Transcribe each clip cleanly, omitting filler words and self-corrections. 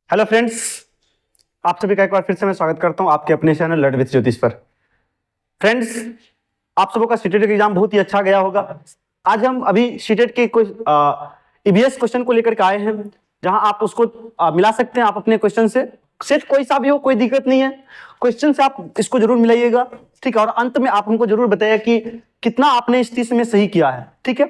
Hello friends, आप सभी का एक बार फिर से मैं स्वागत करता हूं आपके अपने चैनल लर्न विद ज्योतिष पर। फ्रेंड्स, आप सबों का सीटेट का एग्जाम बहुत ही अच्छा गया होगा। आज हम अभी सीटेट के कुछ ईवीएस क्वेश्चन को लेकर के आए हैं, जहां आप उसको मिला सकते हैं आप अपने क्वेश्चन से। सेट कोई सा भी हो, कोई दिक्कत नहीं है, क्वेश्चन से आप इसको जरूर मिलाइएगा, ठीक है। और अंत में आप हमको जरूर बताइए कि कितना आपने इस चीज में सही किया है, ठीक है।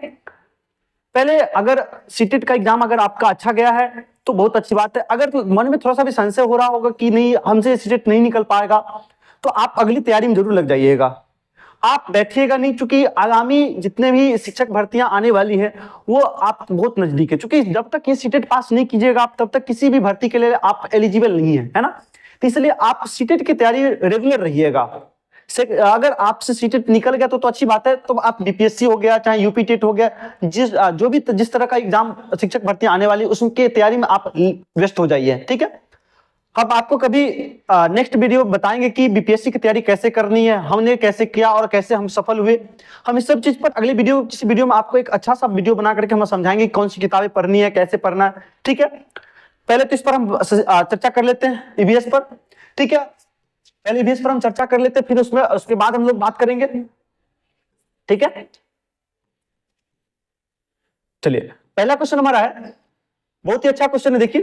पहले अगर सीटेट का एग्जाम अगर आपका अच्छा गया है तो बहुत अच्छी बात है। अगर मन में थोड़ा सा भी संशय हो रहा होगा कि नहीं हमसे सीटेट नहीं निकल पाएगा, तो आप अगली तैयारी में जरूर लग जाइएगा। आप बैठिएगा नहीं, क्योंकि आगामी जितने भी शिक्षक भर्तियां आने वाली है वो आप बहुत नजदीक है। क्योंकि जब तक ये सीटेट पास नहीं कीजिएगा आप, तब तक किसी भी भर्ती के लिए आप एलिजिबल नहीं है ना। तो इसलिए आप सीटेट की तैयारी रेगुलर रहिएगा। अगर आपसे सीटेट निकल गया तो अच्छी बात है। तो आप बीपीएससी हो गया, चाहे यूपी टेट हो गया, जिस तरह का एग्जाम शिक्षक भर्ती आने वाली उसकी तैयारी में आप व्यस्त हो जाइए, ठीक है। अब आपको कभी नेक्स्ट वीडियो बताएंगे कि बीपीएससी की तैयारी कैसे करनी है, हमने कैसे किया और कैसे हम सफल हुए। हम इस सब चीज पर अगले वीडियो में आपको एक अच्छा सा वीडियो बना करके हम समझाएंगे कौन सी किताबें पढ़नी है, कैसे पढ़ना है, ठीक है। पहले तो इस पर हम चर्चा कर लेते हैं ईवीएस पर, ठीक है। पहले ईवीएस पर हम चर्चा कर लेते हैं, फिर उसके बाद हम लोग बात करेंगे, ठीक है। चलिए, पहला क्वेश्चन हमारा है, बहुत ही अच्छा क्वेश्चन है। देखिए,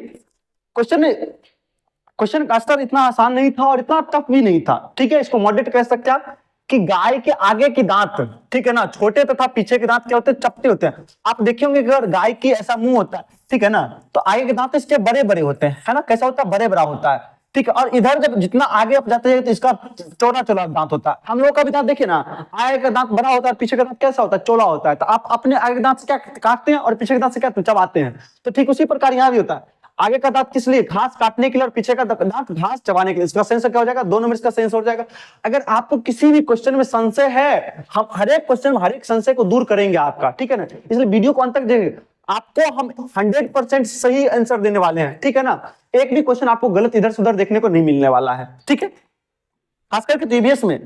क्वेश्चन का स्तर इतना आसान नहीं था और इतना टफ भी नहीं था, ठीक है। इसको मॉडरेट कह सकते हैं आप कि गाय के आगे के दांत, ठीक है ना, छोटे तथा पीछे के दांत क्या होते हैं, चपटे होते हैं। आप देखे होंगे अगर गाय की ऐसा मुंह होता है, ठीक है ना, तो आगे के दांत इसके बड़े बड़े होते हैं, है ना। कैसा होता है, बड़े बड़ा होता है, ठीक है। और इधर जब जितना आगे आप जाते हैं तो इसका चौड़ा चौड़ा दांत होता है। हम लोगों का भी दांत देखिए ना, आगे का दांत बड़ा होता है, पीछे का दांत कैसा होता है, चौड़ा होता है। तो आप अपने आगे के दांत से क्या काटते हैं और पीछे के दांत से क्या चबाते हैं। तो ठीक उसी प्रकार यहाँ भी होता है। आगे का दांत किस लिए, घास काटने के लिए, और पीछे का दांत घास चबाने के लिए। इसका सेंस क्या हो जाएगा, 2 नंबर इसका सेंस हो जाएगा। अगर आपको किसी भी क्वेश्चन में संशय है, हम हर एक क्वेश्चन में हर एक संशय को दूर करेंगे आपका, ठीक है ना। इसलिए वीडियो को अंत तक देखिए, आपको हम 100% सही आंसर देने वाले हैं, ठीक है ना। एक भी क्वेश्चन आपको गलत इधर से उधर देखने को नहीं मिलने वाला है, ठीक है, खास करके ईवीएस में।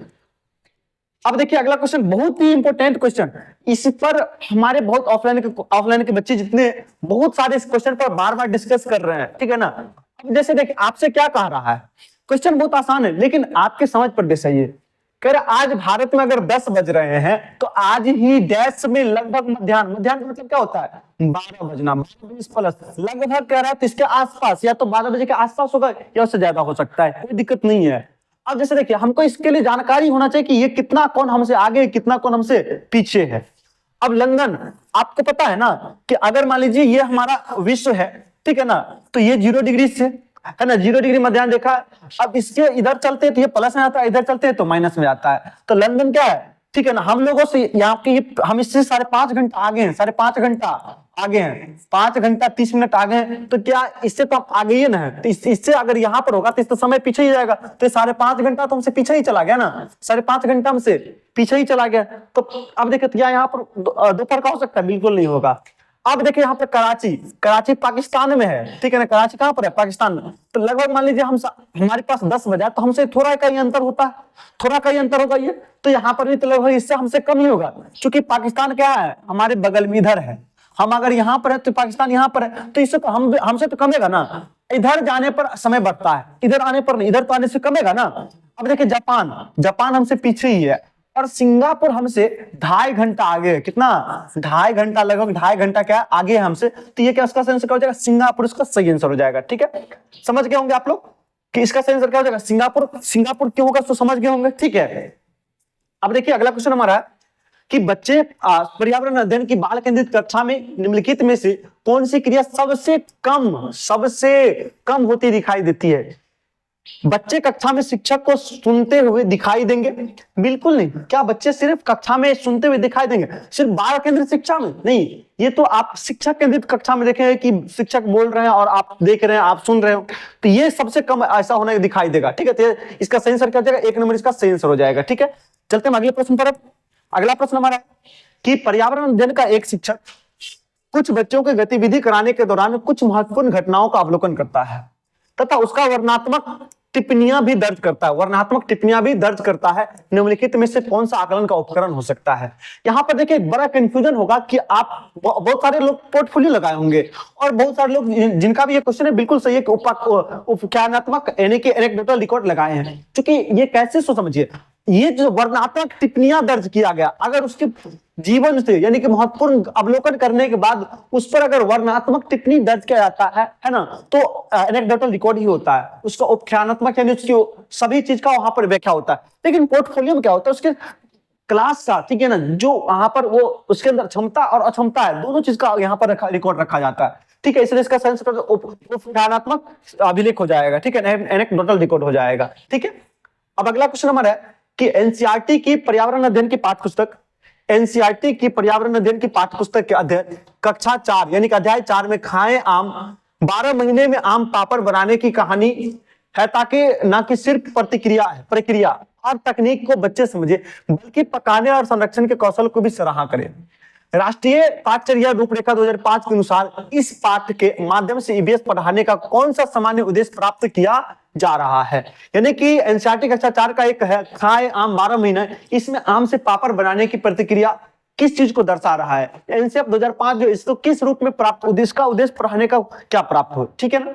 अब देखिए अगला क्वेश्चन, बहुत ही इंपॉर्टेंट क्वेश्चन। इस पर हमारे बहुत ऑफलाइन के बच्चे जितने बहुत सारे इस क्वेश्चन पर बार बार डिस्कस कर रहे हैं, ठीक है ना। अब जैसे देखिए आपसे क्या कह रहा है, क्वेश्चन बहुत आसान है लेकिन आपके समझ पर बेस है ये। कह रहे आज भारत में अगर 10 बज रहे हैं तो आज ही डैश में लगभग मध्याह्न का मतलब क्या होता है, 12 बजना, 20 प्लस लगभग कह रहा है, तो इसके आसपास या तो 12 बजे के आसपास होगा या उससे ज्यादा हो सकता है, कोई दिक्कत नहीं है। अब जैसे देखिए हमको इसके लिए जानकारी होना चाहिए कि ये कितना कौन हमसे आगे, कितना कौन हमसे पीछे है। अब लंदन आपको पता है ना कि अगर मान लीजिए ये हमारा विश्व है, ठीक है ना, तो ये 0 डिग्री से है ना, 0 डिग्री मध्याह्न देखा। अब इसके इधर चलते हैं तो ये प्लस में आता है, इधर चलते हैं तो माइनस में आता है। तो लंदन क्या है, ठीक है ना, हम लोगों से यहाँ की हम इससे 5.5 घंटा आगे हैं, 5.5 घंटा आगे हैं, 5 घंटा 30 मिनट आगे हैं। तो क्या इससे तो आप आगे ही ना है, तो इससे अगर यहाँ पर होगा तो इस तो समय पीछे ही जाएगा। तो 5.5 घंटा तो हमसे पीछे ही चला गया ना, 5.5 घंटा हमसे पीछे ही चला गया। तो अब देखिए क्या यहाँ पर दोपहर का हो सकता है, बिल्कुल नहीं होगा। अब देखिए यहाँ पर कराची पाकिस्तान में है, ठीक है ना, कराची कहाँ पर है, पाकिस्तान में। तो लगभग मान लीजिए हमारे पास 10 बजा तो हमसे थोड़ा का ही अंतर होता है, थोड़ा का ही अंतर होगा ये। तो यहाँ पर भी तो लगभग इससे हमसे कम ही होगा, क्योंकि पाकिस्तान क्या है, हमारे बगल में इधर है। हम अगर यहाँ पर है तो पाकिस्तान यहाँ पर है, तो इससे तो हमसे तो कमेगा ना। इधर जाने पर समय बढ़ता है, इधर आने पर नहीं, इधर तो आने से कमेगा ना। अब देखिए जापान हमसे पीछे ही है, और सिंगापुर हमसे 2.5 घंटा आगे है। कितना, 2.5 घंटा, लगभग 2.5 घंटा क्या आगे है हमसे। तो ये क्या इसका आंसर क्या हो जाएगा, सिंगापुर इसका सही आंसर हो जाएगा, ठीक है। समझ गए होंगे आप लोग कि इसका सही आंसर क्या हो जाएगा, सिंगापुर क्यों होगा, तो समझ गए होंगे, ठीक है। अब देखिए अगला क्वेश्चन हमारा है कि बच्चे पर्यावरण अध्ययन की बाल केंद्रित कक्षा में निम्नलिखित में से कौन सी क्रिया सबसे कम होती दिखाई देती है। बच्चे कक्षा में शिक्षक को सुनते हुए दिखाई देंगे, बिल्कुल नहीं। क्या बच्चे सिर्फ कक्षा में सुनते हुए दिखाई देंगे, सिर्फ बाल केंद्रित शिक्षा में नहीं। ये तो आप शिक्षक केंद्रित कक्षा में देखेंगे कि शिक्षक बोल रहे हैं और आप देख रहे हैं, आप सुन रहे हो, तो ये सबसे कम ऐसा होने दिखाई देगा, ठीक है। तो इसका सही आंसर क्या हो जाएगा, 1 नंबर इसका सही आंसर हो जाएगा, ठीक है। चलते हैं अगले प्रश्न पर। अगला प्रश्न हमारा कि पर्यावरण अध्ययन का एक शिक्षक कुछ बच्चों की गतिविधि कराने के दौरान कुछ महत्वपूर्ण घटनाओं का अवलोकन करता है तथा उसका वर्णनात्मक टिप्पणियां भी दर्ज करता है, वर्णनात्मक टिप्पणियां भी दर्ज करता है। निम्नलिखित में से कौन सा आकलन का उपकरण हो सकता है? यहाँ पर देखिए बड़ा कंफ्यूजन होगा कि आप बहुत सारे लोग पोर्टफोलियो लगाए होंगे और बहुत सारे लोग जिनका भी ये क्वेश्चन है बिल्कुल सही है कि उपख्यानात्मक यानी कि एनेक्डोटल रिकॉर्ड लगाए हैं। क्योंकि ये कैसे सो समझिए, ये जो वर्णनात्मक टिप्पणियां दर्ज किया गया, अगर उसके जीवन से यानी कि महत्वपूर्ण अवलोकन करने के बाद उस पर अगर वर्णनात्मक टिप्पणी दर्ज किया जाता है ना, तो एनेक्डोटल रिकॉर्ड ही होता है। उसका उपख्यानात्मक यानी उसकी सभी चीज का वहां पर व्याख्या होता है। लेकिन पोर्टफोलियो में क्या होता है, उसके क्लास का, ठीक है ना, जो वहां पर वो उसके अंदर क्षमता और अक्षमता है, दोनों चीज का यहाँ पर रिकॉर्ड रखा जाता है। ठीक है, इसलिए इसका सेंस उपख्यानात्मक अभिलेख हो जाएगा। ठीक है, एनेक्डोटल रिकॉर्ड हो जाएगा। ठीक है, अब अगला क्वेश्चन हमारा है कि एनसीईआरटी की पर्यावरण अध्ययन की पाठ्य पुस्तक, एनसीईआरटी की पर्यावरण अध्ययन की पाठ्य पुस्तक के अध्ययन कक्षा 4 यानी कि अध्याय 4 में खाएं आम, 12 महीने में आम पापड़ बनाने की कहानी है, ताकि ना कि सिर्फ प्रक्रिया और तकनीक को बच्चे समझे, बल्कि पकाने और संरक्षण के कौशल को भी सराहा करें। राष्ट्रीय पाठ्यचर्या रूपरेखा 2005 के अनुसार इस पाठ के माध्यम से ईवीएस पढ़ाने का कौन सा सामान्य उद्देश्य प्राप्त किया जा रहा है? यानी कि एनसीईआरटी कक्षा 4 का एक है खाए आम 12 महीने, इसमें आम से पापड़ बनाने की प्रतिक्रिया किस चीज को दर्शा रहा है? एनसीएफ 2005 जो इसको किस रूप में प्राप्त, इसका उद्देश्य पढ़ाने का क्या प्राप्त हो। ठीक है ना,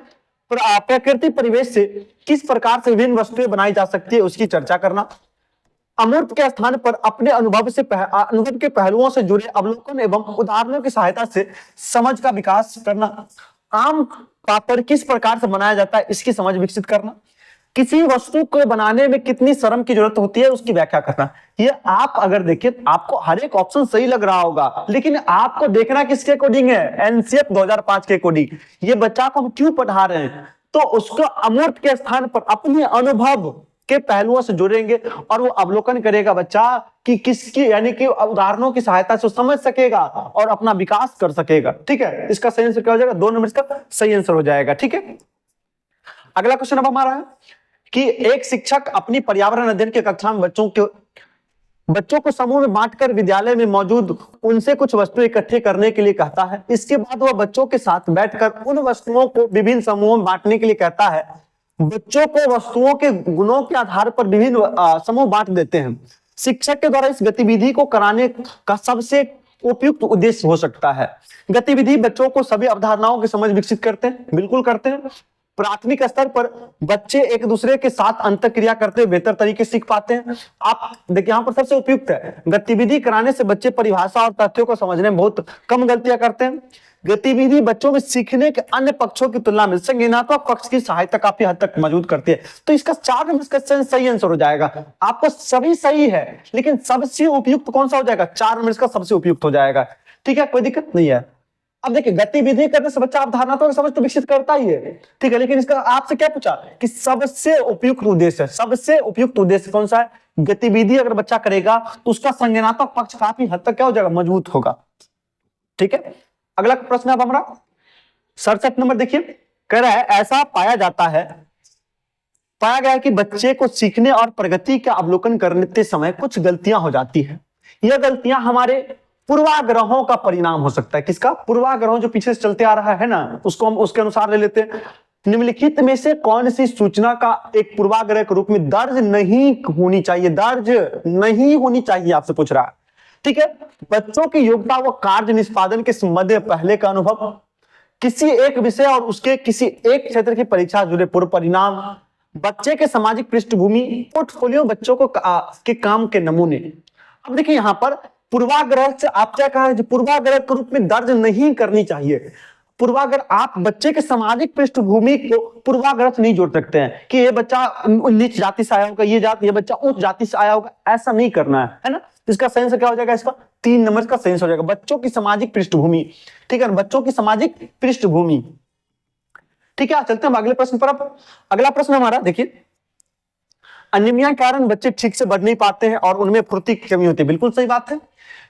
प्राकृतिक परिवेश से किस प्रकार से विभिन्न वस्तुएं बनाई जा सकती है उसकी चर्चा करना, अमूर्त के स्थान पर अपने अनुभव के पहलुओं से जुड़े अवलोकन एवं उदाहरणों की सहायता से समझ का विकास करना, आम पापड़ किस प्रकार से बनाया जाता है इसकी समझ विकसित करना, किसी वस्तु को बनाने में कितनी श्रम की जरूरत होती है उसकी व्याख्या करना। ये आप अगर देखिए आपको हर एक ऑप्शन सही लग रहा होगा, लेकिन आपको देखना किसके अकॉर्डिंग है? एनसीएफ 2005 के अकॉर्डिंग। ये बच्चा को हम क्यों पढ़ा रहे हैं, तो उसको अमूर्त के स्थान पर अपने अनुभव के पहलुओं से जुड़ेंगे और वो अवलोकन करेगा बच्चा कि किसकी यानी कि उदाहरणों की सहायता से समझ सकेगा और अपना विकास कर सकेगा। ठीक है, इसका सही आंसर क्या हो जाएगा? 2 नंबर इसका सही आंसर हो जाएगा। ठीक है, अगला क्वेश्चन अब हमारा है कि एक शिक्षक अपनी पर्यावरण अध्ययन की कक्षा में बच्चों को समूह में बांटकर विद्यालय में मौजूद उनसे कुछ वस्तुएं इकट्ठे करने के लिए कहता है। इसके बाद वह बच्चों के साथ बैठकर उन वस्तुओं को विभिन्न समूहों में बांटने के लिए कहता है। बच्चों को वस्तुओं के गुणों के आधार पर विभिन्न समूह बांट देते हैं। शिक्षक के द्वारा इस गतिविधि को कराने का सबसे उपयुक्त उद्देश्य हो सकता है। गतिविधि बच्चों को सभी अवधारणाओं की समझ विकसित करते हैं, बिल्कुल करते हैं। प्राथमिक स्तर पर बच्चे एक दूसरे के साथ अंतःक्रिया करते हुए बेहतर तरीके से सीख पाते हैं। आप देखिए यहाँ पर सबसे उपयुक्त है, गतिविधि कराने से बच्चे परिभाषा और तथ्यों को समझने में बहुत कम गलतियां करते हैं। गतिविधि बच्चों में सीखने के अन्य पक्षों की तुलना में संज्ञानात्मक पक्ष की सहायता काफी हद तक मौजूद करती है। तो इसका 4 नंबर का सही आंसर हो जाएगा। आपको सभी सही है, लेकिन सबसे उपयुक्त कौन सा हो जाएगा? 4 नंबर का सबसे उपयुक्त हो जाएगा। ठीक है, कोई दिक्कत नहीं है। अब देखिए गतिविधि करने से बच्चा अवधारणात्मक समझ तो विकसित करता ही है, ठीक है, लेकिन इसका आपसे क्या पूछा कि सबसे उपयुक्त उद्देश्य, सबसे उपयुक्त उद्देश्य कौन सा है? गतिविधि अगर बच्चा करेगा तो उसका संज्ञानात्मक पक्ष काफी हद तक क्या हो जाएगा? मजबूत होगा। ठीक है, अगला प्रश्न अब हमारा 67 नंबर देखिए, कह रहा है ऐसा पाया गया है कि बच्चे को सीखने और प्रगति का अवलोकन करते समय कुछ गलतियां हो जाती है। यह गलतियां हमारे पूर्वाग्रहों का परिणाम हो सकता है। किसका? पूर्वाग्रहों जो पीछे से चलते आ रहा है ना, उसको हम उसके अनुसार ले लेते हैं। निम्नलिखित में से कौन सी सूचना का एक पूर्वाग्रह के रूप में दर्ज नहीं होनी चाहिए आपसे पूछ रहा है। ठीक है, बच्चों की योग्यता व कार्य निष्पादन के संबंध में पहले का अनुभव, किसी एक विषय और उसके किसी एक क्षेत्र की परीक्षा जुड़े पूर्व परिणाम, बच्चे के सामाजिक पृष्ठभूमि, पोर्टफोलियो बच्चों को के काम के नमूने। अब देखिए यहाँ पर पूर्वाग्रह से आप क्या कहा, पूर्वाग्रह के रूप में दर्ज नहीं करनी चाहिए। पूर्वाग्रह आप बच्चे के सामाजिक पृष्ठभूमि को पूर्वाग्रह से नहीं जोड़ सकते हैं कि ये बच्चा नीच जाति से आया होगा, ये बच्चा उच्च जाति से आया होगा, ऐसा नहीं करना है ना। इसका सही आंसर क्या हो जाएगा? इसका 3 नंबर का सही आंसर हो जाएगा, बच्चों की सामाजिक पृष्ठभूमि। ठीक है, बच्चों की सामाजिक पृष्ठभूमि। ठीक है, चलते हैं अगले प्रश्न पर। अब अगला प्रश्न हमारा देखिए, अनीमिया के कारण बच्चे ठीक से बढ़ नहीं पाते हैं और उनमें फुर्ती की कमी होती है। बिल्कुल सही बात है।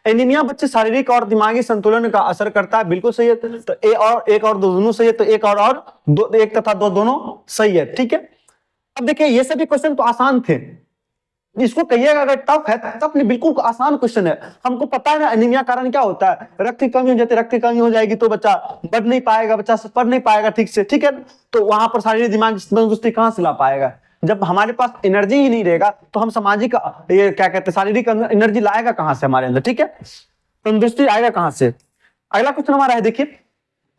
एनीमिया बच्चे शारीरिक और दिमागी संतुलन का असर करता है। बिल्कुल सही है। तो एक और दो दोनों सही है, तो एक तथा दो दोनों सही है। ठीक है, अब देखिए ये सभी क्वेश्चन तो आसान थे, इसको कहिएगा अगर टफ है तब नहीं, बिल्कुल आसान क्वेश्चन है। हमको पता है ना एनीमिया कारण क्या होता है, रक्त की कमी हो जाती है, रक्त की कमी हो जाएगी तो बच्चा बढ़ नहीं पाएगा, बच्चा पढ़ नहीं पाएगा ठीक से। ठीक है, तो वहां पर शारीरिक दिमाग तंदुरुस्ती कहां से ला पाएगा? जब हमारे पास एनर्जी ही नहीं रहेगा तो हम सामाजिक ये क्या कहते हैं शारीरिक एनर्जी लाएगा कहां से हमारे अंदर, ठीक है, तंदुरुस्ती आएगा कहां से। अगला क्वेश्चन हमारा है, देखिए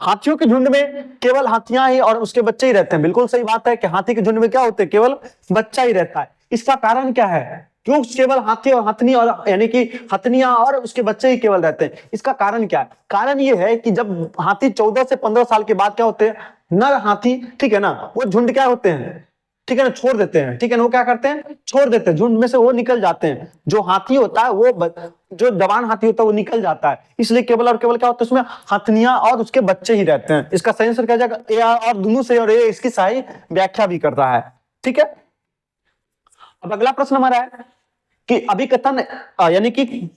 हाथियों के झुंड में केवल हाथियां ही और उसके बच्चे ही रहते हैं। बिल्कुल सही बात है कि हाथी के झुंड में क्या होते हैं, केवल बच्चा ही रहता है। इसका कारण क्या है, क्यों केवल हाथी और हथनी और यानी कि हथनियां और उसके बच्चे ही केवल रहते हैं, इसका कारण क्या है। कारण ये है कि जब हाथी 14 से 15 साल के बाद क्या होते हैं, नर हाथी, ठीक है ना, वो झुंड क्या होते हैं, ठीक है ना, छोड़ देते हैं, ठीक है ना, वो क्या करते हैं, छोड़ देते हैं, झुंड में से वो निकल जाते हैं। जो हाथी होता है वो जो जवान हाथी होता है वो निकल जाता है, इसलिए केवल और केवल क्या होता है उसमें हथनियां और उसके बच्चे ही रहते हैं। इसका सही आंसर क्या जाएगा, ए और दोनों से, और ये इसकी सही व्याख्या भी कर रहा है, ठीक है। अब अगला प्रश्न हमारा है कि अभिकथन यानी कि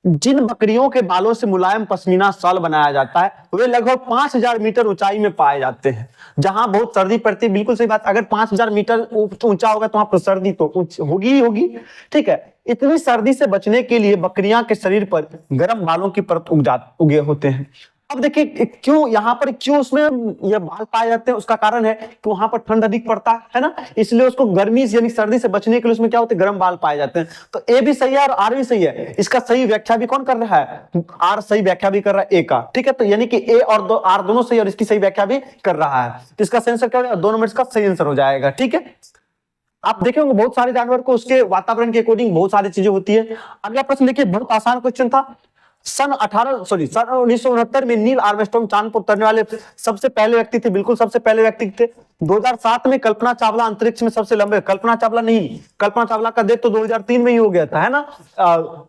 जिन बकरियों के बालों से मुलायम पश्मीना शॉल बनाया जाता है वे लगभग 5000 मीटर ऊंचाई में पाए जाते हैं जहां बहुत सर्दी पड़ती है। बिल्कुल सही बात, अगर 5000 मीटर ऊंचा होगा तो वहां पर सर्दी तो होगी ही होगी, ठीक है। इतनी सर्दी से बचने के लिए बकरियां के शरीर पर गर्म बालों की परत उगे होते हैं। अब देखिए क्यों यहाँ पर क्यों उसमें ये बाल पाए जाते हैं, उसका कारण है कि वहां पर ठंड अधिक पड़ता है ना, इसलिए उसको गर्मी यानी सर्दी से बचने के लिए उसमें क्या होते हैं, गर्म बाल पाए जाते हैं। तो ए भी सही है और आर भी सही है। इसका सही व्याख्या भी कौन कर रहा है, आर सही व्याख्या भी कर रहा है ए का, ठीक है। तो यानी कि ए और आर दोनों सही और इसकी सही व्याख्या भी कर रहा है, तो इसका सही आंसर क्या होगा, 2 नंबर इसका सही आंसर हो जाएगा, ठीक है। आप देखेंगे बहुत सारे जानवर को उसके वातावरण के अकॉर्डिंग बहुत सारी चीजें होती है। अगला प्रश्न देखिए, बहुत आसान क्वेश्चन था। सन 1969 में नील आर्मस्ट्रांग चांद पर उतरने वाले सबसे पहले व्यक्ति थे, बिल्कुल सबसे पहले व्यक्ति थे। 2007 में कल्पना चावला अंतरिक्ष में सबसे लंबे, कल्पना चावला नहीं, कल्पना चावला का डेथ तो 2003 में ही हो गया था, है ना,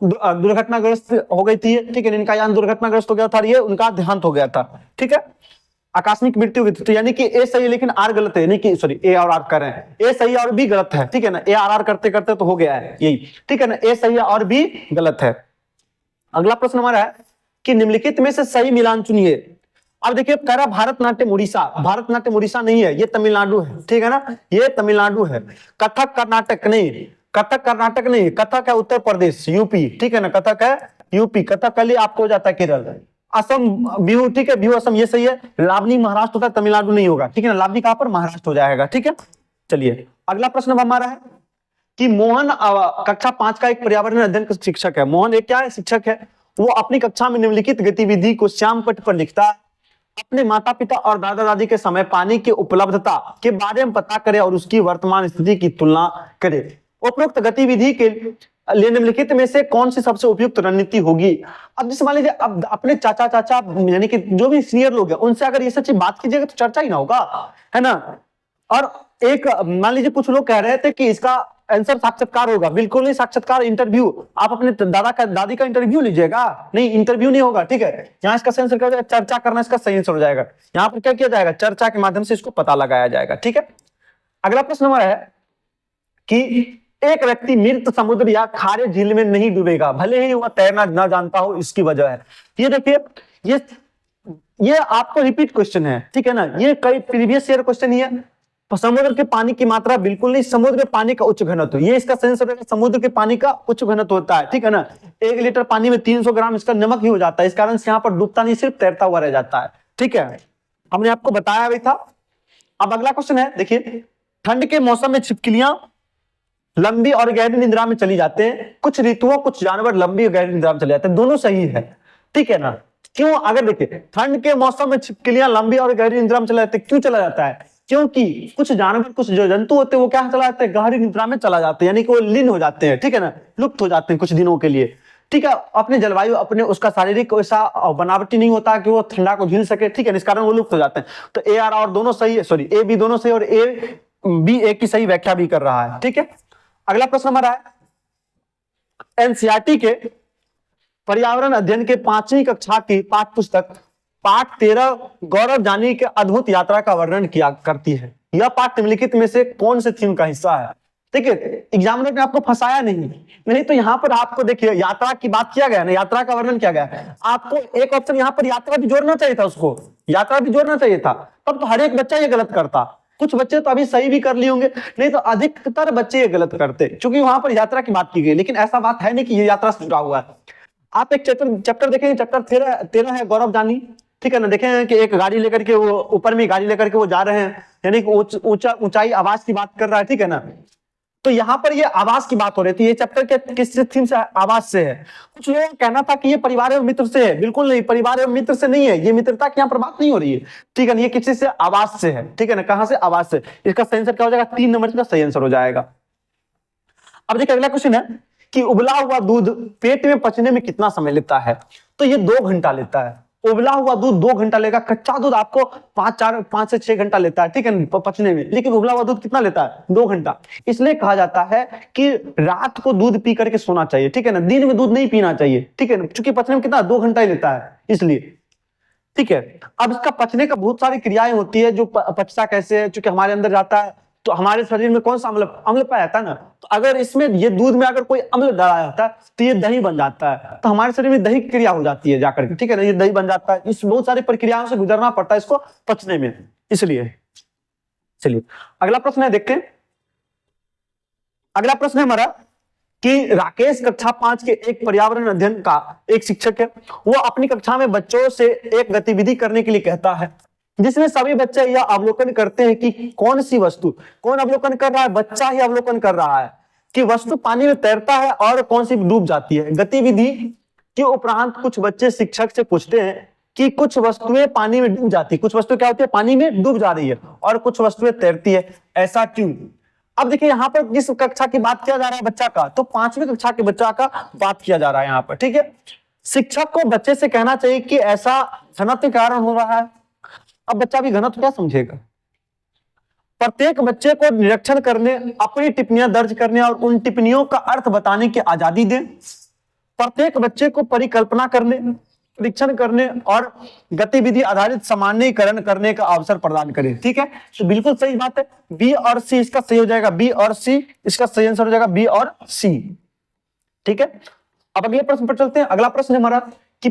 दुर्घटनाग्रस्त हो गई थी, ठीक है, इनका यान दुर्घटनाग्रस्त हो गया था, ये उनका देहांत हो गया था, ठीक है, आकस्मिक मृत्यु हुई थी। तो यानी कि ए सही है लेकिन आर गलत है, यानी कि सॉरी ए और आर कर रहे हैं, ए सही और बी गलत है, ठीक है ना, ए आर करते करते तो हो गया है यही, ठीक है ना, ए सही है और बी गलत है। अगला प्रश्न हमारा है कि निम्नलिखित में से सही मिलान चुनिए। अब देखिए कह रहा भारतनाट्यम उड़ीसा, भारतनाट्यम उड़ीसा नहीं है, ये तमिलनाडु है, ठीक है ना, ये तमिलनाडु है। कथक कर्नाटक नहीं, कथक कर्नाटक नहीं, कथक है उत्तर प्रदेश यूपी, ठीक है ना, कथक है यूपी, कथकली आपको हो जाता है केरल। असम बिहू, ठीक है, बिहू असम, ये सही है। लावनी महाराष्ट्र होता है, तमिलनाडु नहीं होगा, ठीक है ना, लावनी कहां पर, महाराष्ट्र हो जाएगा, ठीक है। चलिए अगला प्रश्न हमारा है कि मोहन कक्षा 5 का एक पर्यावरण अध्ययन का शिक्षक है। मोहन एक क्या है, शिक्षक है। वो अपनी कक्षा में निम्नलिखित गतिविधि को श्याम पट्ट पर लिखता है। अपने माता पिता और दादा दादी के समय पानी की उपलब्धता के बारे में पता करे और उसकी वर्तमान स्थिति की तुलना करे। उपरोक्त गतिविधि के लिए निम्नलिखित में से कौन सी सबसे उपयुक्त रणनीति होगी। अब जैसे मान लीजिए अब अपने चाचा चाचा यानी कि जो भी सीनियर लोग हैं उनसे अगर ये सच्ची बात कीजिएगा तो चर्चा ही ना होगा, है ना। और एक मान लीजिए कुछ लोग कह रहे थे कि इसका आंसर साक्षात्कार होगा, बिल्कुल नहीं, साक्षात्कार इंटरव्यू, आप अपने दादा का दादी का इंटरव्यू लीजिएगा, नहीं इंटरव्यू नहीं होगा, ठीक है। यहाँ इसका सही आंसर क्या हो जाएगा, चर्चा करना इसका सही आंसर हो जाएगा। यहाँ पर क्या किया जाएगा, चर्चा के माध्यम से इसको पता लगाया जाएगा, ठीक है। अगला प्रश्न हमारा है कि एक व्यक्ति मृत समुद्र या खारे झील में नहीं डूबेगा भले ही वह तैरना ना जानता हो, इसकी वजह है। ये देखिए ये आपको रिपीट क्वेश्चन है, ठीक है ना, ये कई प्रीवियस ईयर क्वेश्चन ही है। समुद्र के पानी की मात्रा बिल्कुल नहीं, समुद्र के पानी का उच्च घनत्व, ये इसका सही आंसर है। समुद्र के पानी का उच्च घनत्व होता है, ठीक है ना, 1 लीटर पानी में 300 ग्राम इसका नमक ही हो जाता है, इस कारण से यहाँ पर डूबता नहीं, सिर्फ तैरता हुआ रह जाता है, ठीक है, हमने आपको बताया भी था। अब अगला क्वेश्चन है, देखिए ठंड के मौसम में छिपकलियां लंबी और गहरी निद्रा में चली जाते हैं, कुछ ऋतुओं कुछ जानवर लंबी और गहरी निद्रा में चले जाते हैं, दोनों सही है, ठीक है ना। क्यों, अगर देखिए ठंड के मौसम में छिपकलियां लंबी और गहरी निद्रा में चला जाते हैं, क्यों चला जाता है, क्योंकि कुछ जानवर कुछ जो जंतु होते हैं वो क्या चला जाते हैं, गहरी निद्रा में चला जाते हैं, यानी कि वो लीन हो जाते हैं, ठीक है ना, लुप्त हो जाते हैं कुछ दिनों के लिए, ठीक है। अपने जलवायु अपने उसका शारीरिक वैसा बनावटी नहीं होता कि वो ठंडा को झेल सके, ठीक है, इस कारण वो लुप्त हो जाते हैं। तो ए आर और दोनों सही है, सॉरी ए बी दोनों सही और ए बी ए की सही व्याख्या भी कर रहा है, ठीक है। अगला प्रश्न हमारा है एनसीईआरटी के पर्यावरण अध्ययन के 5वीं कक्षा की पाठ्य पुस्तक पाठ 13 गौरव जानी के अद्भुत यात्रा का वर्णन किया करती है। यह पाठ निम्नलिखित में से कौन से थीम का हिस्सा है। देखिए एग्जामिनर ने आपको फंसाया नहीं तो यहाँ पर आपको देखिए यात्रा की बात किया गया ना, यात्रा का वर्णन किया गया है, आपको एक ऑप्शन यहाँ पर यात्रा भी जोड़ना चाहिए था, उसको यात्रा भी जोड़ना चाहिए था, तब तो हर एक बच्चा ये गलत करता। कुछ बच्चे तो अभी सही भी कर लिए होंगे, नहीं तो अधिकतर बच्चे ये गलत करते क्योंकि वहां पर यात्रा की बात की गई, लेकिन ऐसा बात है नहीं कि ये यात्रा से जुड़ा हुआ है। आप एक चैप्टर देखेंगे, चैप्टर 13 है गौरव जानी, ठीक है ना, देखेंगे कि एक गाड़ी लेकर के वो ऊपर में गाड़ी लेकर के वो जा रहे हैं, यानी कि ऊंचाई आवाज की बात कर रहा है, ठीक है ना। तो यहाँ पर ये आवाज की बात हो रही थी, ये चैप्टर के किस थीम से, आवाज से है। कुछ लोगों का कहना था कि ये परिवार एवं मित्र से है, बिल्कुल नहीं, परिवार एवं मित्र से नहीं है, ये मित्रता की यहाँ पर बात नहीं हो रही है, ठीक है ना। ये किसी से, आवाज से है, ठीक है ना। कहां से? आवाज से। इसका सही आंसर क्या हो जाएगा? 3 नंबर का सही आंसर हो जाएगा। अब देखिए अगला क्वेश्चन है कि उबला हुआ दूध पेट में पचने में कितना समय लेता है? तो ये 2 घंटा लेता है। उबला हुआ दूध 2 घंटा लेगा, कच्चा दूध आपको 5 से 6 घंटा लेता है, ठीक है, पचने में। लेकिन उबला हुआ दूध कितना लेता है? 2 घंटा। इसलिए कहा जाता है कि रात को दूध पी करके सोना चाहिए, ठीक है ना, दिन में दूध नहीं पीना चाहिए, ठीक है ना, क्योंकि पचने में कितना 2 घंटा ही लेता है, इसलिए, ठीक है। अब इसका पचने का बहुत सारी क्रियाएं होती है, जो पचता कैसे है, क्योंकि हमारे अंदर जाता है तो हमारे शरीर में कौन सा अम्ल पाया जाता है ना, तो अगर इसमें ये दूध में अगर कोई अम्ल डाला जाता है तो ये दही बन जाता है, तो हमारे शरीर में दही की क्रिया हो जाती है जाकर के, ठीक है ना, ये दही बन जाता है। इस बहुत सारी प्रक्रियाओं से गुजरना पड़ता है इसको पचने में, इसलिए। चलिए अगला प्रश्न है, देखते हैं। अगला प्रश्न है हमारा कि राकेश कक्षा 5 के एक पर्यावरण अध्ययन का एक शिक्षक है, वो अपनी कक्षा में बच्चों से एक गतिविधि करने के लिए कहता है, जिसमें सभी बच्चे यह अवलोकन करते हैं कि कौन सी वस्तु, कौन अवलोकन कर रहा है? बच्चा ही अवलोकन कर रहा है कि वस्तु पानी में तैरता है और कौन सी डूब जाती है। गतिविधि के उपरांत कुछ बच्चे शिक्षक से पूछते हैं कि कुछ वस्तुएं पानी में डूब जाती है, कुछ वस्तु क्या होती है? पानी में डूब जा रही है, और कुछ वस्तुएं तैरती है, ऐसा क्यों? अब देखिए यहाँ पर किस कक्षा की बात किया जा रहा है? बच्चा का, तो 5वीं कक्षा के बच्चा का बात किया जा रहा है यहाँ पर, ठीक है। शिक्षक को बच्चे से कहना चाहिए कि ऐसा घनत्व के कारण हो रहा है। अब बच्चा भी घनत्व क्या समझेगा? प्रत्येक बच्चे को निरीक्षण करने, अपनी टिप्पणियां दर्ज करने और उन टिप्पणियों का अर्थ बताने की आजादी दें। प्रत्येक बच्चे को परिकल्पना करने, परीक्षण करने और गतिविधि आधारित सामान्यीकरण करने का अवसर प्रदान करें, ठीक है। तो बिल्कुल सही बात है, बी और सी इसका सही हो जाएगा, बी और सी इसका सही आंसर हो जाएगा, बी और सी, ठीक है। अब अगले प्रश्न पर चलते हैं। अगला प्रश्न है हमारा कि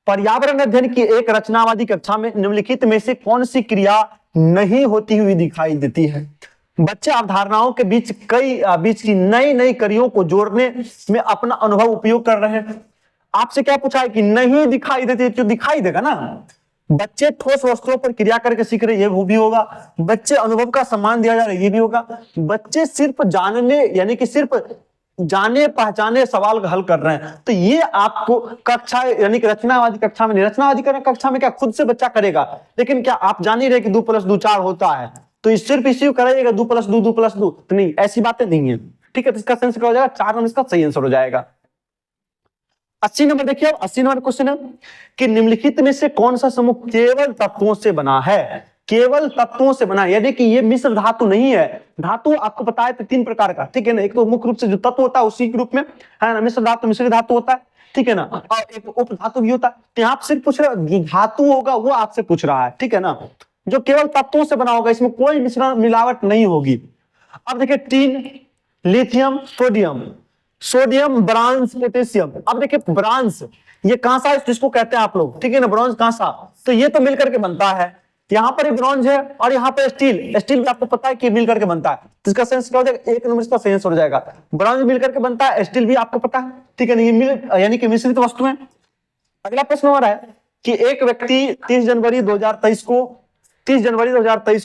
पर्यावरण अध्ययन की एक रचनावादी कक्षा में निम्नलिखित में से कौन सी क्रिया नहीं होती हुई दिखाई देती है? बच्चे अवधारणाओं के बीच की नई क्रियाओं को जोड़ने में अपना अनुभव उपयोग कर रहे हैं। आपसे क्या पूछा है कि नहीं दिखाई देती, जो दिखाई देगा ना, बच्चे ठोस वस्तुओं पर क्रिया करके सीख रहे, ये वो भी होगा। बच्चे अनुभव का सम्मान दिया जा रहा है, ये भी होगा। बच्चे सिर्फ जानने, यानी कि सिर्फ जाने पहचाने सवाल हल कर रहे हैं, तो ये आपको कक्षा, यानी कि रचनावादी कक्षा में, रचनावादी कक्षा में क्या खुद से बच्चा करेगा, लेकिन क्या आप जान ही रहे कि 2 + 2 4 होता है, तो सिर्फ इसी को कराइएगा 2 + 2 2 + 2, तो नहीं, ऐसी बातें नहीं है, ठीक है। तो इसका आंसर क्या हो जाएगा? 4 नंबर इसका सही आंसर हो जाएगा। 80 नंबर देखिए, 80 नंबर क्वेश्चन है कि निम्नलिखित में से कौन सा समूह केवल तत्वों से बना है? केवल तत्वों से बना, यानी कि ये मिश्र धातु नहीं है। धातु आपको पता है 3 प्रकार का, ठीक है ना। एक तो मुख्य रूप से जो तत्व होता है उसी ग्रुप में है ना, मिश्र धातु, मिश्रित धातु होता है, ठीक है ना, और एक उप धातु भी होता है। तो यहाँ सिर्फ पूछ रहा है, जो धातु होगा वो आपसे पूछ रहा है, ठीक है ना, जो केवल तत्वों से बना होगा, इसमें कोई मिश्रण मिलावट नहीं होगी। अब देखिए, tin, lithium, sodium, bronze, potassium. अब देखिए ब्रांज, ये कांसा जिसको कहते हैं आप लोग, ठीक है ना, ब्रॉन्ज कांसा, तो ये तो मिलकर के बनता है। यहाँ पर ब्रॉन्ज है और यहाँ पर स्टील भी आपको पता है कि मिलकर के बनता है, तो इसका सेंस क्या हो जाएगा? 1 नंबर इसका सेंस हो जाएगा। ब्रॉन्ज मिलकर के बनता है, स्टील भी आपको पता है, ठीक है ना, ये मिल यानी कि मिश्रित वस्तु है। अगला प्रश्न हो रहा है कि एक व्यक्ति 30 जनवरी 2023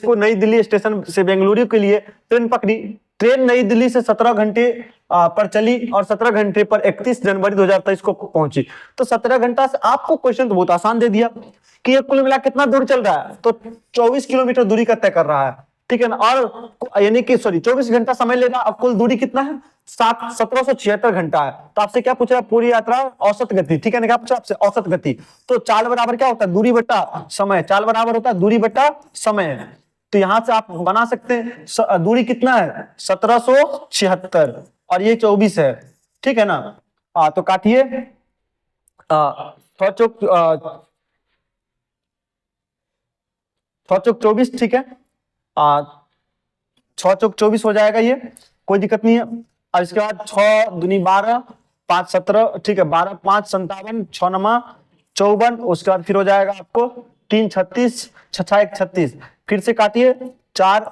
को नई दिल्ली स्टेशन से बेंगलुरु के लिए ट्रेन पकड़ी। ट्रेन नई दिल्ली से 17 घंटे पर चली और 17 घंटे पर 31 जनवरी 2023 को पहुंची। तो 17 घंटा से आपको क्वेश्चन तो बहुत आसान दे दिया कि ये कुल मिला कितना दूर चल रहा है, तो 24 किलोमीटर दूरी का तय कर रहा है, ठीक है ना, और यानी कि 24 घंटा समय लेगा। अब कुल दूरी कितना है? 1776 घंटा है। तो आपसे क्या पूछ रहा है? पूरी यात्रा औसत गति, ठीक है ना, क्या पूछा आपसे? औसत गति। तो चाल बराबर क्या होता है? दूरी बटा समय। चाल बराबर होता है दूरी बटा समय। तो यहां से आप बना सकते हैं दूरी कितना है? 1776 और ये 24 है, ठीक है ना। तो काटिए, 24, ठीक है, 6 24 हो जाएगा, ये कोई दिक्कत नहीं है। और इसके बाद 6 दूनी 12, 5 17, ठीक है, 12 5 57, 6 9 54, उसके बाद फिर हो जाएगा आपको 3 36, 6 1 36, फिर से काटिए, 4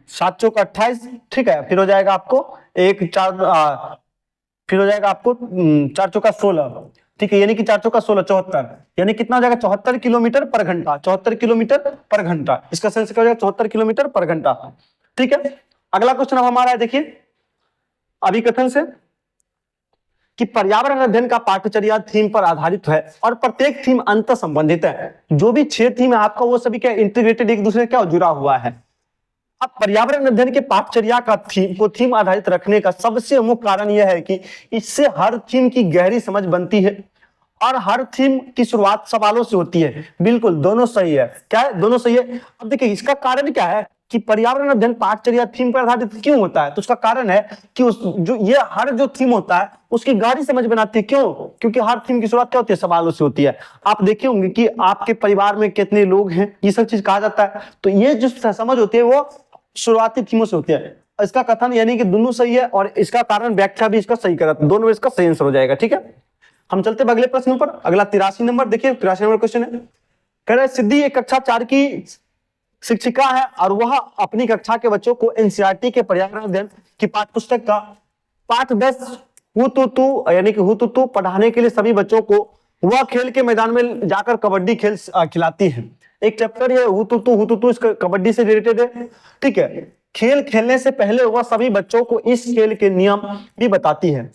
7 चौक 28, ठीक है, फिर हो जाएगा आपको 1 4, फिर हो जाएगा आपको 4 चौका 16, ठीक है, यानी कि 4 चौका 16, 74, यानी कितना हो जाएगा 74 किलोमीटर पर घंटा, 74 किलोमीटर पर घंटा। इसका सेंस क्या हो जाएगा 74 किलोमीटर पर घंटा। ठीक है, अगला क्वेश्चन अब हमारा है, देखिए अभिकथन से कि पर्यावरण अध्ययन का पाठ्यचर्या थीम पर आधारित है और प्रत्येक थीम अंत संबंधित है। जो भी 6 थीम है आपका वो सभी क्या इंटीग्रेटेड, एक दूसरे क्या जुड़ा हुआ है। अब पर्यावरण अध्ययन के पाठ्यचर्या का थीम आधारित रखने का सबसे मुख्य कारण यह है कि इससे हर थीम की गहरी समझ बनती है और हर थीम की शुरुआत सवालों से होती है। बिल्कुल दोनों सही है, क्या है, दोनों सही है। अब देखिए इसका कारण क्या है कि पर्यावरण अध्ययन पाठ्यचर्या थीम पर आधारित क्यों होता है, तो उसका कारण है कि हर जो थीम होता है उसकी गहरी समझ बनाती है। क्यों? क्योंकि हर थीम की शुरुआत क्या होती है, सवालों से होती है। आप देखे होंगे कि आपके परिवार में कितने लोग हैं, ये सब चीज कहा जाता है। तो ये जो समझ होती है वो शुरुआती थीमों से होती है। इसका कथन यानी कि दोनों सही है और इसका कारण व्याख्या भी इसका सही करा, दोनों इसका सही आंसर हो जाएगा। ठीक है, हम चलते हैं अगले प्रश्न पर। अगला 83 नंबर, देखिए 83 नंबर क्वेश्चन है, कह रहे सिद्धि एक कक्षा 4 की शिक्षिका है और वह अपनी कक्षा के बच्चों को एनसीईआरटी के पर्यावरण अध्ययन की पाठ्यपुस्तक का पाठ 10 हुतुतु यानी कि हुतुतु पढ़ाने के लिए सभी बच्चों को वह खेल के मैदान में जाकर कबड्डी खेल खिलाती है। एक चैप्टर है हुतुतु, इसका कबड्डी से रिलेटेड है। ठीक है, खेल खेलने से पहले वह सभी बच्चों को इस खेल के नियम भी बताती है।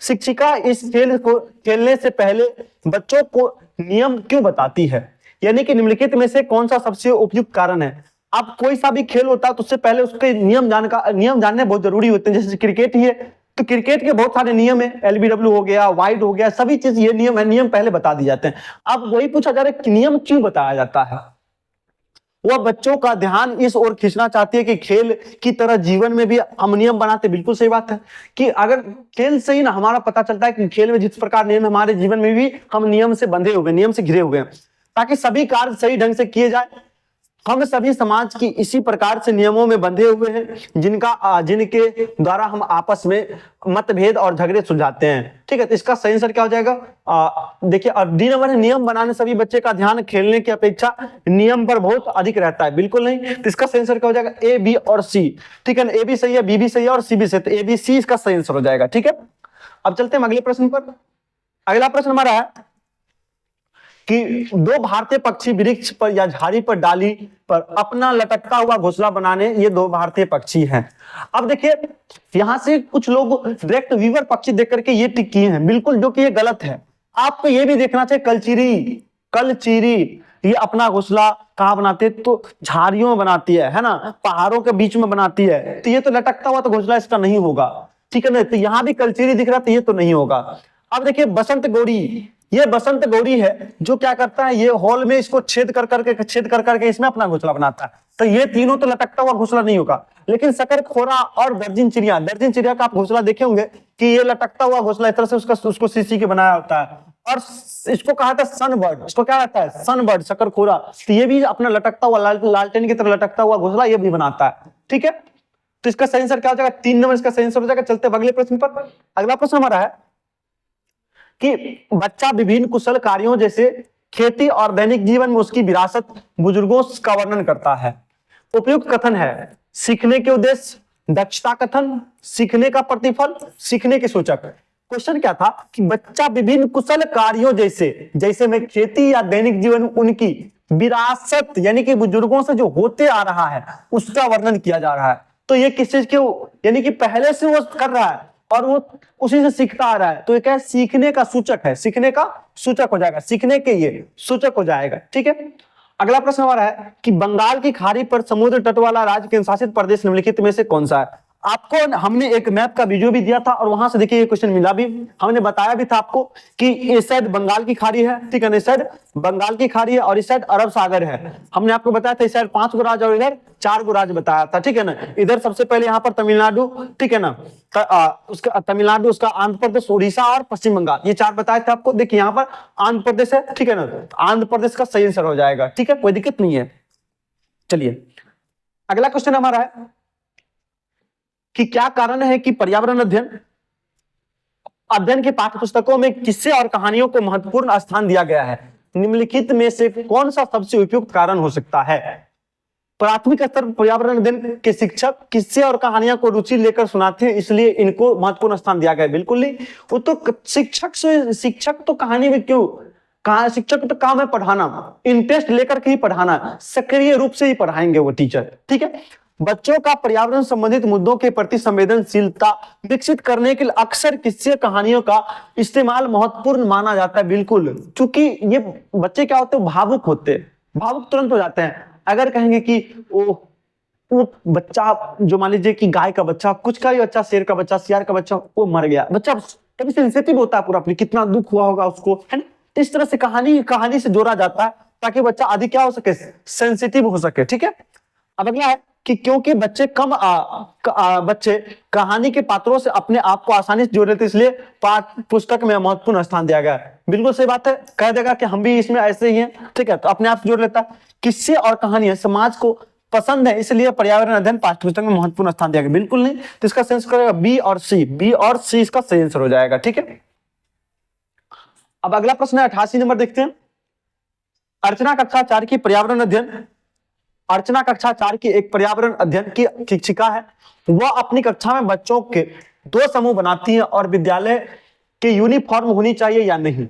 शिक्षिका इस खेल को खेलने से पहले बच्चों को नियम क्यों बताती है, यानी कि निम्नलिखित में से कौन सा सबसे उपयुक्त कारण है। अब कोई सा भी खेल होता है तो उससे पहले उसके नियम जानने बहुत जरूरी होते हैं। जैसे क्रिकेट ही है तो क्रिकेट के बहुत सारे नियम है, एलबीडब्ल्यू हो गया, वाइड हो गया, सभी चीज ये नियम है, नियम पहले बता दिए जाते हैं। अब वही पूछा जा रहा है कि नियम क्यों बताया जाता है। वह बच्चों का ध्यान इस ओर खींचना चाहती है कि खेल की तरह जीवन में भी हम नियम बनाते। बिल्कुल सही बात है कि अगर खेल से ही ना हमारा पता चलता है कि खेल में जिस प्रकार नियम, हमारे जीवन में भी हम नियम से बंधे हुए, नियम से घिरे हुए हैं, ताकि सभी कार्य सही ढंग से किए जाए। हम सभी समाज की इसी प्रकार से नियमों में बंधे हुए हैं जिनके द्वारा हम आपस में मतभेद और झगड़े सुलझाते हैं। ठीक है, तो इसका सही आंसर क्या हो जाएगा, देखिए डी नंबर है, नियम बनाने सभी बच्चे का ध्यान खेलने की अपेक्षा नियम पर बहुत अधिक रहता है। बिल्कुल नहीं, तो इसका सही आंसर क्या हो जाएगा, ए, बी और सी। ठीक है ना, ए भी सही है, बी भी सही है और सी भी सही है, तो ए, बी, सी इसका सही आंसर हो जाएगा। ठीक है, अब चलते हैं अगले प्रश्न पर। अगला प्रश्न हमारा है कि 2 भारतीय पक्षी वृक्ष पर या झाड़ी पर डाली पर अपना लटकता हुआ घोंसला बनाने, ये 2 भारतीय पक्षी हैं। अब देखिए यहां से कुछ लोग डायरेक्ट वीवर पक्षी देख करके ये टिक किए हैं, बिल्कुल जो कि ये गलत है। आपको ये भी देखना चाहिए कलचीरी ये अपना घोंसला कहाँ बनाती है, तो झाड़ियों में बनाती है ना, पहाड़ों के बीच में बनाती है। तो ये तो लटकता हुआ तो घोंसला इसका नहीं होगा। ठीक है ना, तो यहाँ भी कलचीरी दिख रहा तो ये तो नहीं होगा। अब देखिए बसंत गौरी, ये बसंत गौरी है जो क्या करता है, ये हॉल में इसको छेद कर करके इसमें अपना घोंसला बनाता है। तो ये तीनों तो लटकता हुआ घोंसला नहीं होगा। लेकिन शकरखोरा और दर्जन चिड़िया का आप घोंसला देखे होंगे कि ये लटकता हुआ घोंसला इस तरह से उसको सीसी के बनाया होता है। और इसको कहा था सनबर्ड, इसको क्या कहता है, सनबर्ड, शकरखोरा। तो ये भी अपना लटकता हुआ लालटेन की तरह लटकता हुआ घोंसला ये भी बनाता है। ठीक है, तो इसका सही आंसर क्या हो जाएगा, 3 नंबर इसका सही आंसर हो जाएगा। चलते अगले प्रश्न पर। अगला प्रश्न हमारा है कि बच्चा विभिन्न कुशल कार्यों जैसे खेती और दैनिक जीवन में उसकी विरासत बुजुर्गों का वर्णन करता है। उपयुक्त कथन है सीखने के उद्देश्य, दक्षता कथन, सीखने का प्रतिफल, सीखने के सूचक। क्वेश्चन क्या था कि बच्चा विभिन्न कुशल कार्यों जैसे में खेती या दैनिक जीवन उनकी विरासत यानी कि बुजुर्गों से जो होते आ रहा है उसका वर्णन किया जा रहा है। तो ये किस चीज के, यानी कि पहले से वो कर रहा है और वो उसी से सीखता आ रहा है। तो ये क्या है, सीखने का सूचक है, सीखने का सूचक हो जाएगा, सीखने के ये सूचक हो जाएगा। ठीक है, अगला प्रश्न हमारा है कि बंगाल की खाड़ी पर समुद्र तट वाला राज्य केंद्र शासित प्रदेश निम्नलिखित में से कौन सा है। आपको हमने एक मैप का वीडियो भी दिया था और वहां से देखिए ये क्वेश्चन मिला भी, हमने बताया भी था आपको कि इस साइड बंगाल की खाड़ी है। ठीक है ना, इस साइड बंगाल की खाड़ी है और इस साइड अरब सागर है। हमने आपको बताया था इस साइड 5 गो राज्य और इधर 4 गो राज्य बताया था। ठीक है ना, इधर सबसे पहले यहाँ पर तमिलनाडु, ठीक है ना, उसका तमिलनाडु, उसका आंध्र प्रदेश, उड़ीसा और पश्चिम बंगाल, ये 4 बताए थे आपको। देखिए यहाँ पर आंध्र प्रदेश है। ठीक है ना, आंध्र प्रदेश का सही आंसर हो जाएगा। ठीक है, कोई दिक्कत नहीं है। चलिए अगला क्वेश्चन हमारा है कि क्या कारण है कि पर्यावरण अध्ययन की पाठ्य पुस्तकों में किस्से और कहानियों को महत्वपूर्ण स्थान दिया गया है। निम्नलिखित में से कौन सा सबसे उपयुक्त कारण हो सकता है। प्राथमिक स्तर पर पर्यावरण अध्ययन के शिक्षक किस्से और कहानियां को रुचि लेकर सुनाते हैं, इसलिए इनको महत्वपूर्ण स्थान दिया गया है। बिल्कुल नहीं, वो तो शिक्षक तो कहानी में क्यों, कहा शिक्षक तो काम है पढ़ाना, इंटरेस्ट लेकर के ही पढ़ाना, सक्रिय रूप से ही पढ़ाएंगे वो टीचर। ठीक है, बच्चों का पर्यावरण संबंधित मुद्दों के प्रति संवेदनशीलता विकसित करने के लिए अक्सर किस्से कहानियों का इस्तेमाल महत्वपूर्ण माना जाता है। बिल्कुल, क्योंकि ये बच्चे क्या होते हैं, भावुक होते हैं, भावुक तुरंत हो जाते हैं। अगर कहेंगे कि वो बच्चा जो मान लीजिए कि गाय का बच्चा, कुछ का भी बच्चा, शेर का बच्चा, सियार का बच्चा, वो मर गया, बच्चा कभी सेंसिटिव होता है पूरा, अपनी कितना दुख हुआ होगा उसको, है ना। तो इस तरह से कहानी से जोड़ा जाता है ताकि बच्चा अधिक क्या हो सके, सेंसिटिव हो सके। ठीक है, अब अगला है कि क्योंकि बच्चे बच्चे कहानी के पात्रों से अपने आप को आसानी से जोड़ लेते, इसलिए पाठ्य पुस्तक में महत्वपूर्ण स्थान दिया गया है। बिल्कुल सही बात है, कह देगा कि हम भी इसमें ऐसे ही हैं। ठीक है, तो अपने आप से जोड़ लेता है। किस्से और कहानियां समाज को पसंद है, इसलिए पर्यावरण अध्ययन पाठ्य पुस्तक में महत्वपूर्ण स्थान दिया गया। बिल्कुल नहीं, तो इसका सेंस करेगा बी और सी, बी और सी इसका सही आंसर हो जाएगा। ठीक है, अब अगला प्रश्न है 88 नंबर, देखते हैं। अर्चना कक्षा 4 की पर्यावरण अध्ययन, अर्चना कक्षा 4 की एक पर्यावरण अध्ययन की शिक्षिका है। वह अपनी कक्षा में बच्चों के 2 समूह बनाती है और विद्यालय के यूनिफॉर्म होनी चाहिए या नहीं,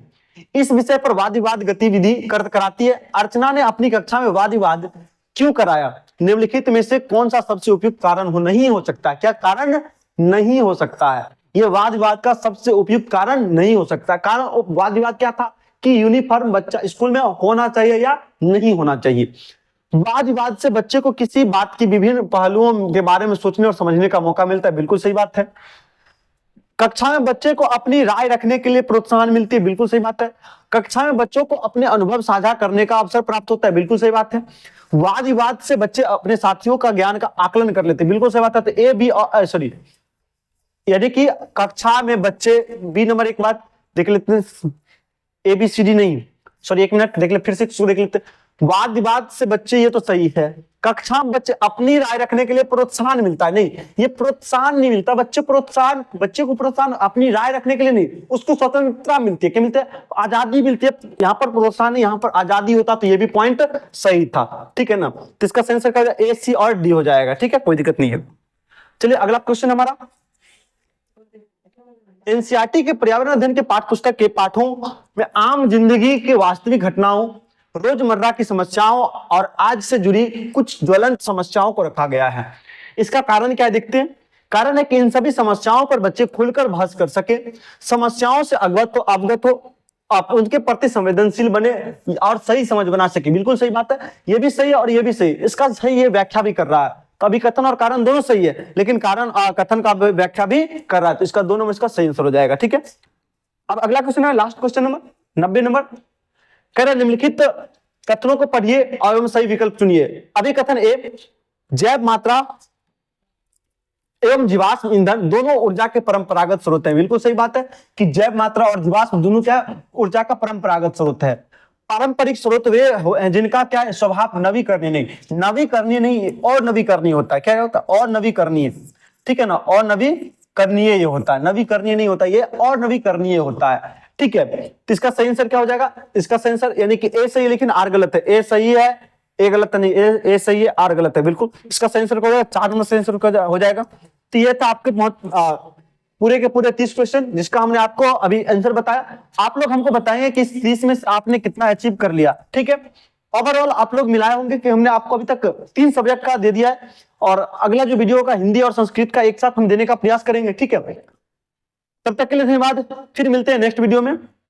इस विषय पर वाद विवाद गतिविधि कराती है। अर्चना ने अपनी कक्षा में वाद विवाद क्यों कराया, निम्नलिखित में से कौन सा सबसे उपयुक्त कारण नहीं हो सकता। क्या कारण नहीं हो सकता है, यह वाद विवाद का सबसे उपयुक्त कारण नहीं हो सकता। कारण वाद विवाद क्या था कि यूनिफॉर्म बच्चा स्कूल में होना चाहिए या नहीं होना चाहिए। वाद विवाद से बच्चे को किसी बात की विभिन्न पहलुओं के बारे में सोचने और समझने का मौका मिलता है। बिल्कुल सही बात है। कक्षा में बच्चे को अपनी राय रखने के लिए प्रोत्साहन मिलती है। बिल्कुल सही बात है। कक्षा में बच्चों को अपने अनुभव साझा करने का अवसर प्राप्त होता है। बिल्कुल सही बात है। वाद विवाद से बच्चे अपने साथियों का ज्ञान का आकलन कर लेते हैं। बिल्कुल सही बात है। तो ए बी और सॉरी, यानी कि कक्षा में बच्चे, बी नंबर एक बात देख लेते हैं, ए बी सी डी नहीं, सॉरी एक मिनट देख ले, फिर से देख लेते हैं। वाद विवाद से बच्चे, ये तो सही है, कक्षा में बच्चे अपनी राय रखने के लिए प्रोत्साहन मिलता है। नहीं, ये प्रोत्साहन नहीं मिलता, बच्चे को प्रोत्साहन अपनी राय रखने के लिए नहीं, उसको स्वतंत्रता मिलती है। क्या मिलता है, आजादी मिलती है। यहाँ पर प्रोत्साहन, यहाँ पर आजादी होता, तो ये भी पॉइंट सही था। ठीक है ना, तो इसका सही आंसर क्या होगा, ए सी और डी हो जाएगा। ठीक है, कोई दिक्कत नहीं है। चलिए अगला क्वेश्चन हमारा, एनसीईआरटी के पर्यावरण अध्ययन के पाठ्य पुस्तक के पाठों में आम जिंदगी के वास्तविक घटनाओं, रोजमर्रा की समस्याओं और आज से जुड़ी कुछ ज्वलंत समस्याओं को रखा गया है। इसका कारण क्या है, देखते हैं। कारण है कि इन सभी समस्याओं पर बच्चे खुलकर बहस कर सके, समस्याओं से अवगत हो, आप उनके प्रति संवेदनशील बने और सही समझ बना सके। बिल्कुल सही बात है, ये भी सही है और ये भी सही। इसका सही ये व्याख्या भी कर रहा है, कभी कथन और कारण दोनों सही है, लेकिन कारण कथन का व्याख्या भी कर रहा है, तो इसका दोनों में इसका सही आंसर हो जाएगा। ठीक है, अब अगला क्वेश्चन है, लास्ट क्वेश्चन नंबर 90 नंबर। कह रहे निम्नलिखित कथनों को पढ़िए और सही विकल्प चुनिए। अभी कथन ए, जैव मात्रा एवं जीवाश्म ईंधन दोनों ऊर्जा के परंपरागत स्रोत हैं। बिल्कुल सही बात है कि जैव मात्रा और जीवाश्म दोनों क्या ऊर्जा का परंपरागत स्रोत है। पारंपरिक स्रोत वे हैं जिनका क्या है, स्वभाव नवीकरणीय नहीं और नवीकरणीय होता है। क्या होता है, और नवीकरणीय। ठीक है ना, और नवीकरणीय ये होता है, नवीकरणीय नहीं होता ये, और नवीकरणीय होता है। ठीक है, तो इसका सही आंसर क्या हो जाएगा, इसका सही आंसर यानी कि ए सही है लेकिन आर गलत है। ए सही है, ए गलत नहीं, ए सही है, आर गलत है। बिल्कुल इसका सही आंसर क्या हो जाएगा, 4 नंबर सही आंसर हो जाएगा। तो ये था आपके बहुत पूरे के पूरे 30 क्वेश्चन जिसका हमने आपको अभी आंसर बताया। आप लोग हमको बताएंगे कि इस 30 में आपने कितना अचीव कर लिया। ठीक है, ओवरऑल आप लोग मिलाए होंगे कि हमने आपको अभी तक 3 सब्जेक्ट का दे दिया है, और अगला जो वीडियो का हिंदी और संस्कृत का एक साथ हम देने का प्रयास करेंगे। ठीक है, तब तक के लिए धन्यवाद, फिर मिलते हैं नेक्स्ट वीडियो में।